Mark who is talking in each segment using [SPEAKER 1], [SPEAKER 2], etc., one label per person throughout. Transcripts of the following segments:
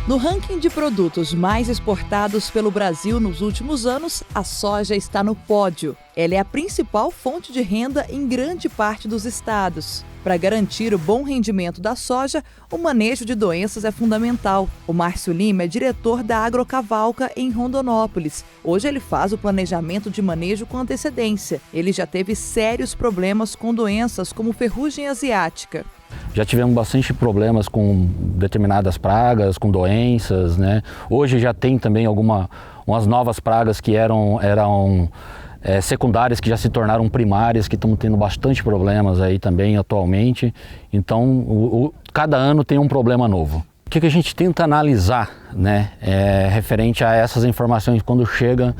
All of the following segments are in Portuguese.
[SPEAKER 1] No ranking de produtos mais exportados pelo Brasil nos últimos anos, a soja está no pódio. Ela é a principal fonte de renda em grande parte dos estados. Para garantir o bom rendimento da soja, o manejo de doenças é fundamental. O Márcio Lima é diretor da Agrocavalca em Rondonópolis. Hoje ele faz o planejamento de manejo com antecedência. Ele já teve sérios problemas com doenças como ferrugem asiática.
[SPEAKER 2] Já tivemos bastante problemas com determinadas pragas, com doenças, né? Hoje já tem também umas novas pragas que eram secundárias, que já se tornaram primárias, que estão tendo bastante problemas aí também atualmente. Então, cada ano tem um problema novo. O que a gente tenta analisar, né, referente a essas informações quando chegam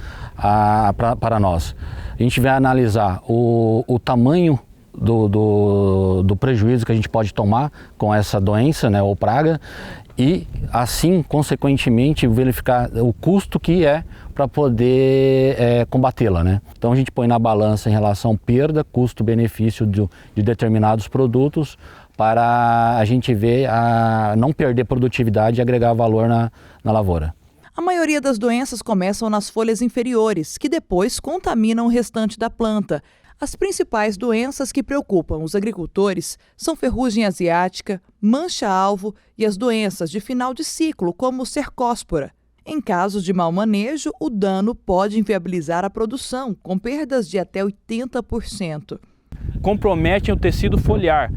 [SPEAKER 2] para nós? A gente vai analisar o tamanho do prejuízo que a gente pode tomar com essa doença, né, ou praga, e assim, consequentemente, verificar o custo que é para poder combatê-la, né? Então a gente põe na balança em relação perda, custo-benefício de determinados produtos para a gente ver não perder produtividade e agregar valor na lavoura.
[SPEAKER 1] A maioria das doenças começam nas folhas inferiores, que depois contaminam o restante da planta. As principais doenças que preocupam os agricultores são ferrugem asiática, mancha-alvo e as doenças de final de ciclo, como cercóspora. Em casos de mau manejo, o dano pode inviabilizar a produção, com perdas de até 80%.
[SPEAKER 3] Comprometem o tecido foliar.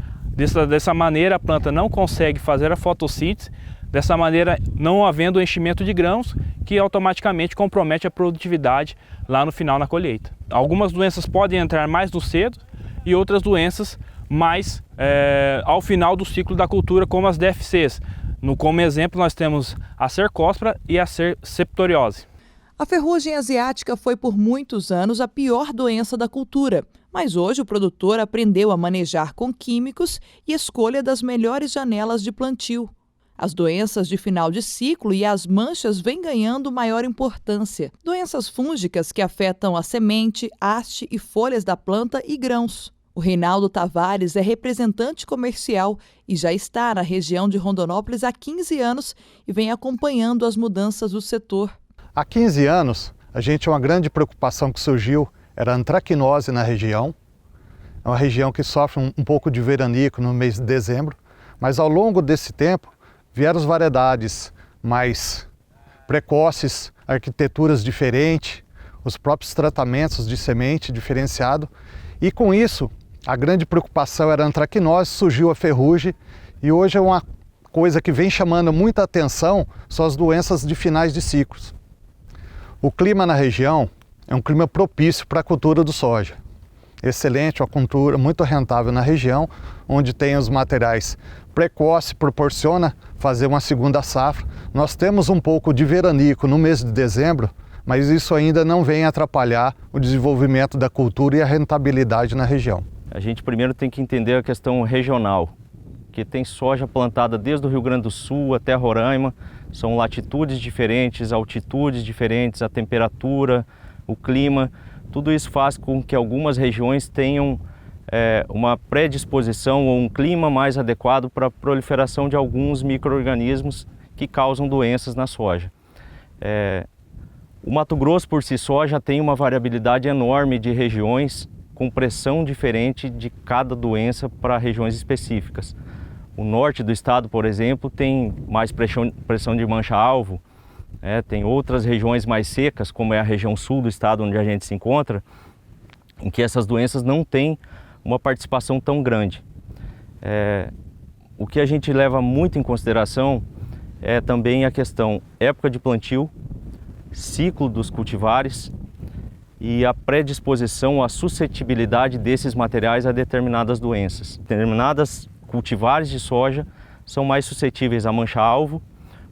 [SPEAKER 3] Dessa maneira, a planta não consegue fazer a fotossíntese. Dessa maneira, não havendo enchimento de grãos, que automaticamente compromete a produtividade lá no final na colheita. Algumas doenças podem entrar mais do cedo e outras doenças mais ao final do ciclo da cultura, como as DFCs. Como exemplo, nós temos a cercóspora e a septoriose.
[SPEAKER 1] A ferrugem asiática foi por muitos anos a pior doença da cultura, mas hoje o produtor aprendeu a manejar com químicos e escolha das melhores janelas de plantio. As doenças de final de ciclo e as manchas vêm ganhando maior importância. Doenças fúngicas que afetam a semente, haste e folhas da planta e grãos. O Reinaldo Tavares é representante comercial e já está na região de Rondonópolis há 15 anos e vem acompanhando as mudanças do setor.
[SPEAKER 4] Há 15 anos, uma grande preocupação que surgiu era a antracnose na região. É uma região que sofre um pouco de veranico no mês de dezembro, mas ao longo desse tempo, vieram as variedades mais precoces, arquiteturas diferentes, os próprios tratamentos de semente diferenciado. E com isso, a grande preocupação era a antracnose, surgiu a ferrugem e hoje é uma coisa que vem chamando muita atenção, são as doenças de finais de ciclos. O clima na região é um clima propício para a cultura do soja. Excelente, uma cultura muito rentável na região, onde tem os materiais precoce, proporciona fazer uma segunda safra. Nós temos um pouco de veranico no mês de dezembro, mas isso ainda não vem atrapalhar o desenvolvimento da cultura e a rentabilidade na região.
[SPEAKER 5] A gente primeiro tem que entender a questão regional, que tem soja plantada desde o Rio Grande do Sul até Roraima, são latitudes diferentes, altitudes diferentes, a temperatura, o clima, tudo isso faz com que algumas regiões tenham uma predisposição ou um clima mais adequado para a proliferação de alguns micro-organismos que causam doenças na soja. O Mato Grosso por si só já tem uma variabilidade enorme de regiões com pressão diferente de cada doença para regiões específicas. O norte do estado, por exemplo, tem mais pressão de mancha-alvo, tem outras regiões mais secas, como é a região sul do estado onde a gente se encontra, em que essas doenças não têm uma participação tão grande. O que a gente leva muito em consideração é também a questão época de plantio, ciclo dos cultivares e a predisposição, a suscetibilidade desses materiais a determinadas doenças. Determinadas cultivares de soja são mais suscetíveis a mancha-alvo,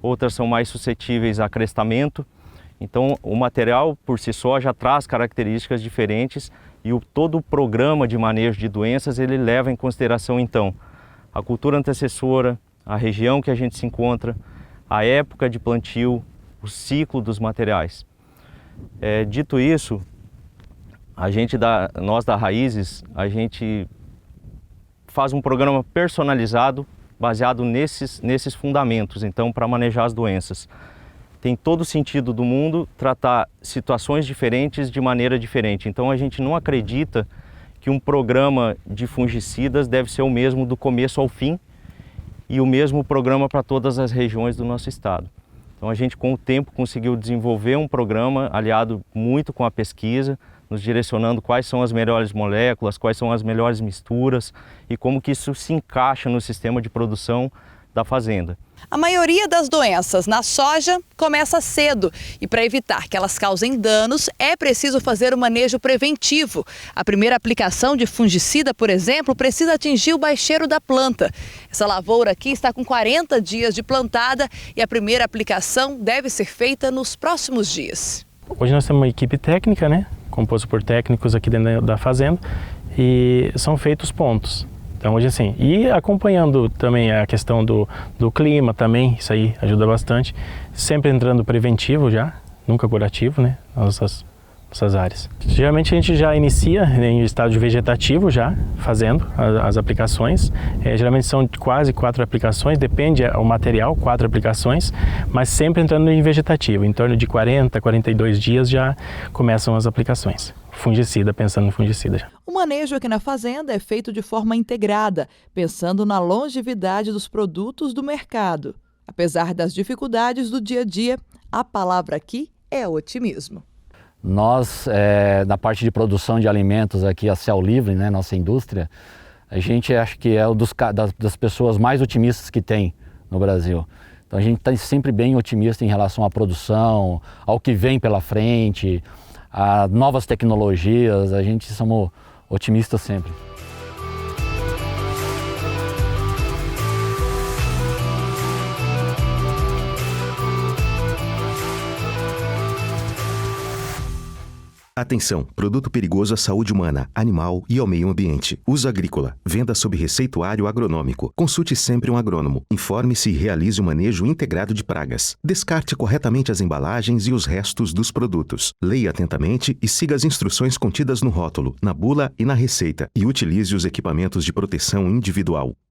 [SPEAKER 5] outras são mais suscetíveis a crestamento. Então o material por si só já traz características diferentes e todo o programa de manejo de doenças ele leva em consideração então a cultura antecessora, a região que a gente se encontra, a época de plantio, o ciclo dos materiais. Dito isso, nós da Raízes, a gente faz um programa personalizado baseado nesses fundamentos, então, para manejar as doenças. Tem todo o sentido do mundo tratar situações diferentes de maneira diferente. Então, a gente não acredita que um programa de fungicidas deve ser o mesmo do começo ao fim e o mesmo programa para todas as regiões do nosso estado. Então, a gente, com o tempo, conseguiu desenvolver um programa aliado muito com a pesquisa, nos direcionando quais são as melhores moléculas, quais são as melhores misturas e como que isso se encaixa no sistema de produção da fazenda.
[SPEAKER 1] A maioria das doenças na soja começa cedo e para evitar que elas causem danos é preciso fazer o manejo preventivo. A primeira aplicação de fungicida, por exemplo, precisa atingir o baixeiro da planta. Essa lavoura aqui está com 40 dias de plantada e a primeira aplicação deve ser feita nos próximos dias.
[SPEAKER 3] Hoje nós temos uma equipe técnica, né, composta por técnicos aqui dentro da fazenda e são feitos pontos. Então hoje assim, e acompanhando também a questão do clima também, isso aí ajuda bastante, sempre entrando preventivo já, nunca curativo, né, nossas áreas. Geralmente a gente já inicia em estágio vegetativo já, fazendo as aplicações, geralmente são quase 4 aplicações, depende o material, 4 aplicações, mas sempre entrando em vegetativo, em torno de 40, 42 dias já começam as aplicações. Fungicida, pensando no fungicida já.
[SPEAKER 1] O manejo aqui na fazenda é feito de forma integrada, pensando na longevidade dos produtos do mercado. Apesar das dificuldades do dia a dia, a palavra aqui é otimismo.
[SPEAKER 2] Nós, na parte de produção de alimentos aqui, a Céu Livre, né, nossa indústria, a gente acho que é das pessoas mais otimistas que tem no Brasil. Então a gente está sempre bem otimista em relação à produção, ao que vem pela frente, a novas tecnologias, a gente somos otimistas sempre.
[SPEAKER 6] Atenção! Produto perigoso à saúde humana, animal e ao meio ambiente. Uso agrícola. Venda sob receituário agronômico. Consulte sempre um agrônomo. Informe-se e realize o manejo integrado de pragas. Descarte corretamente as embalagens e os restos dos produtos. Leia atentamente e siga as instruções contidas no rótulo, na bula e na receita. E utilize os equipamentos de proteção individual.